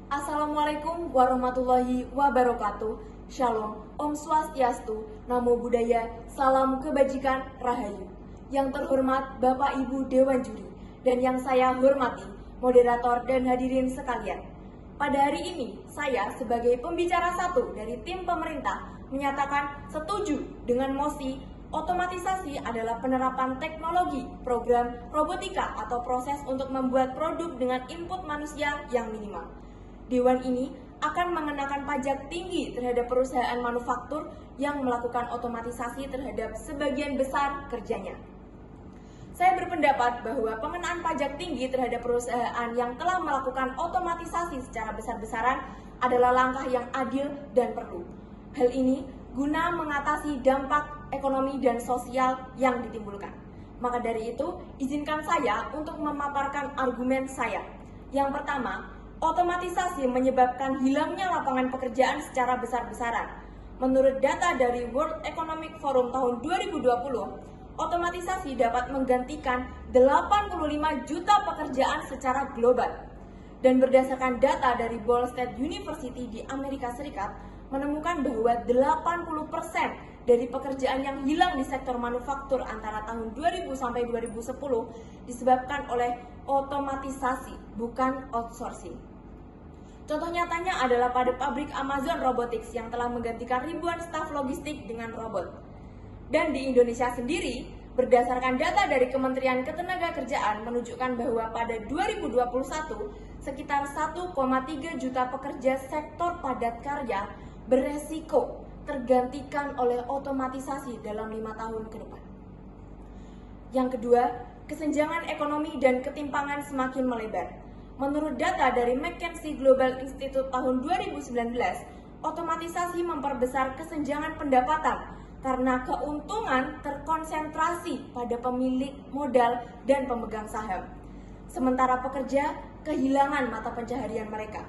Assalamualaikum warahmatullahi wabarakatuh. Shalom, Om Swastiastu, Namo Buddhaya, Salam Kebajikan, Rahayu. Yang terhormat Bapak Ibu Dewan Juri dan yang saya hormati, moderator dan hadirin sekalian. Pada hari ini, saya sebagai pembicara satu dari tim pemerintah menyatakan setuju dengan mosi otomatisasi adalah penerapan teknologi program robotika atau proses untuk membuat produk dengan input manusia yang minimal. Dewan ini akan mengenakan pajak tinggi terhadap perusahaan manufaktur yang melakukan otomatisasi terhadap sebagian besar kerjanya. Saya berpendapat bahwa pengenaan pajak tinggi terhadap perusahaan yang telah melakukan otomatisasi secara besar-besaran adalah langkah yang adil dan perlu. Hal ini guna mengatasi dampak ekonomi dan sosial yang ditimbulkan. Maka dari itu, izinkan saya untuk memaparkan argumen saya. Yang pertama, otomatisasi menyebabkan hilangnya lapangan pekerjaan secara besar-besaran. Menurut data dari World Economic Forum tahun 2020, otomatisasi dapat menggantikan 85 juta pekerjaan secara global. Dan berdasarkan data dari Ball State University di Amerika Serikat, menemukan bahwa 80% dari pekerjaan yang hilang di sektor manufaktur antara tahun 2000 sampai 2010 disebabkan oleh otomatisasi, bukan outsourcing. Contoh nyatanya adalah pada pabrik Amazon Robotics yang telah menggantikan ribuan staf logistik dengan robot. Dan di Indonesia sendiri, berdasarkan data dari Kementerian Ketenagakerjaan menunjukkan bahwa pada 2021, sekitar 1,3 juta pekerja sektor padat karya beresiko tergantikan oleh otomatisasi dalam 5 tahun ke depan. Yang kedua, kesenjangan ekonomi dan ketimpangan semakin melebar. Menurut data dari McKinsey Global Institute tahun 2019, otomatisasi memperbesar kesenjangan pendapatan karena keuntungan terkonsentrasi pada pemilik modal dan pemegang saham. Sementara pekerja kehilangan mata pencaharian mereka.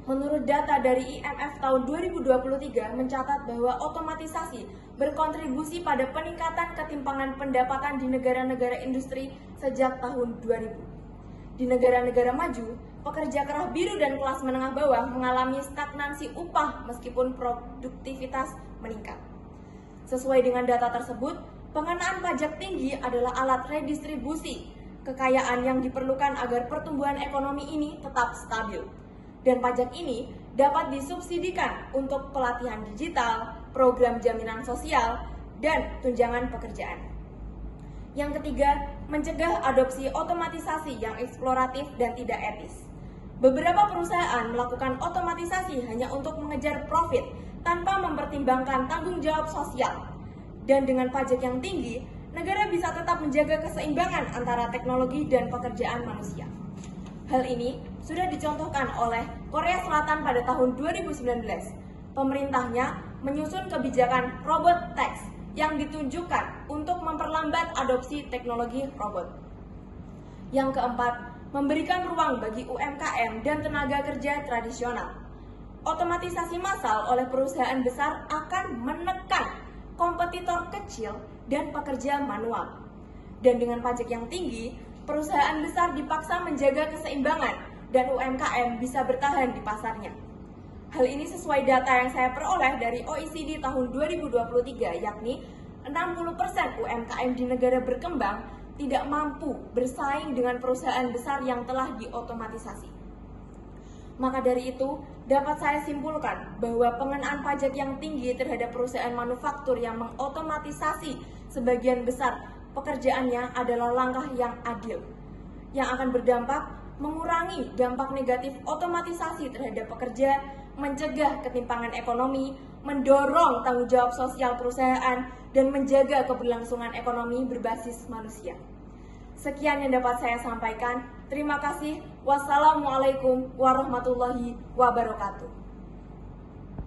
Menurut data dari IMF tahun 2023 mencatat bahwa otomatisasi berkontribusi pada peningkatan ketimpangan pendapatan di negara-negara industri sejak tahun 2000. Di negara-negara maju, pekerja kerah biru dan kelas menengah bawah mengalami stagnansi upah meskipun produktivitas meningkat. Sesuai dengan data tersebut, pengenaan pajak tinggi adalah alat redistribusi kekayaan yang diperlukan agar pertumbuhan ekonomi ini tetap stabil. Dan pajak ini dapat disubsidikan untuk pelatihan digital, program jaminan sosial, dan tunjangan pekerjaan. Yang ketiga, mencegah adopsi otomatisasi yang eksploratif dan tidak etis. Beberapa perusahaan melakukan otomatisasi hanya untuk mengejar profit tanpa mempertimbangkan tanggung jawab sosial. Dan dengan pajak yang tinggi, negara bisa tetap menjaga keseimbangan antara teknologi dan pekerjaan manusia. Hal ini sudah dicontohkan oleh Korea Selatan pada tahun 2019. Pemerintahnya menyusun kebijakan robot tax yang ditunjukkan untuk memperlambat adopsi teknologi robot. Yang keempat, memberikan ruang bagi UMKM dan tenaga kerja tradisional. Otomatisasi massal oleh perusahaan besar akan menekan kompetitor kecil dan pekerja manual. Dan dengan pajak yang tinggi, perusahaan besar dipaksa menjaga keseimbangan dan UMKM bisa bertahan di pasarnya. Hal ini sesuai data yang saya peroleh dari OECD tahun 2023, yakni 60% UMKM di negara berkembang tidak mampu bersaing dengan perusahaan besar yang telah diotomatisasi. Maka dari itu, dapat saya simpulkan bahwa pengenaan pajak yang tinggi terhadap perusahaan manufaktur yang mengotomatisasi sebagian besar pekerjaannya adalah langkah yang adil, yang akan berdampak mengurangi dampak negatif otomatisasi terhadap pekerja, mencegah ketimpangan ekonomi, mendorong tanggung jawab sosial perusahaan, dan menjaga keberlangsungan ekonomi berbasis manusia. Sekian yang dapat saya sampaikan. Terima kasih. Wassalamualaikum warahmatullahi wabarakatuh.